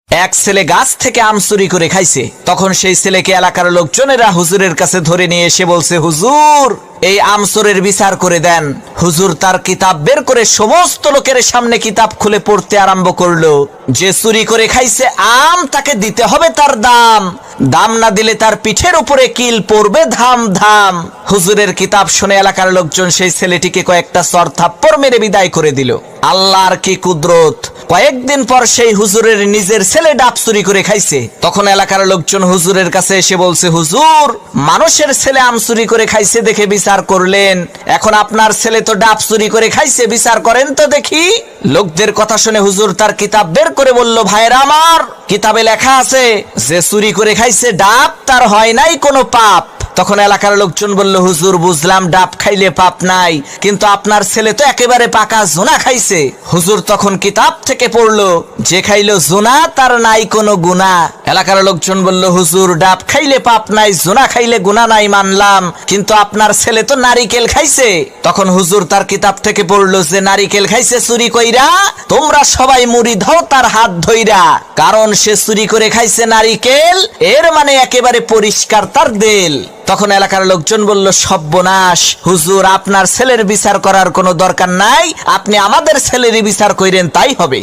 এক ছেলে গাছ থেকে আম চুরি করে খাইছে। তখন সেই ছেলেকে এলাকার লোকজনেরা হুজুরের কাছে ধরে নিয়ে এসে বলছে, হুজুর এই আম চোরের বিচার করে দেন। হুজুর তার কিতাব বের করে সমস্ত লোকের সামনে কিতাব খুলে পড়তে আরম্ভ করলো। যে চুরি করে খাইছে আম তাকে দিতে হবে তার দাম, দাম না দিলে তার পিঠের উপরে কিল পড়বে ধাম ধাম। হুজুরের কিতাব শুনে এলাকার লোকজন সেই ছেলেটিকে কয়েকটা চর থাপ্পড় মেরে বিদায় করে দিল। আল্লাহর কি কুদরত! কয়েকদিন পর সেই হুজুরের নিজের ছেলে ডাব চুরি করে খাইছে। তখন এলাকার লোকজন হুজুরের কাছে এসে বলছে, হুজুর মানুষের ছেলে আম চুরি করে খাইছে দেখে বিচার করলেন, এখন আপনার ছেলে তো ডাব চুরি করে খাইছে, বিচার করেন তো দেখি। লোকদের কথা শুনে হুজুর তার কিতাব বের করে বলল, ভাইরা আমার, কিতাবে লেখা আছে যে চুরি করে খাইছে ডাব তার হয় নাই কোনো পাপ। তখন এলাকার লোকজন বলল, হুজুর বুঝলাম ডাব খাইলে পাপ নাই, কিন্তু আপনার ছেলে তো একেবারে পাকা জোনা খাইছে। হুজুর তখন কিতাব থেকে পড়লো, যে খাইলো জোনা তার নাই কোনো গুনাহ। এলাকার লোকজন বলল, হুজুর ডাব খাইলে পাপ নাই, জোনা খাইলে গুনাহ নাই মানলাম, কিন্তু আপনার ছেলে তো নারিকেল খাইছে। তখন হুজুর তার কিতাব থেকে পড়লো, যে নারিকেল খাইছে চুরি কইরা, তোমরা সবাই মুড়ি দাও তার হাত ধইরা, কারণ সে চুরি করে খাইছে নারিকেল, এর মানে একেবারে পরিষ্কার তার দিল। তখন এলাকার লোকজন বলল, সর্বনাশ, হুজুর আপনার ছেলের বিচার করার কোনো দরকার নাই, আপনি আমাদের ছেলেরই বিচার কইরেন তাই হবে।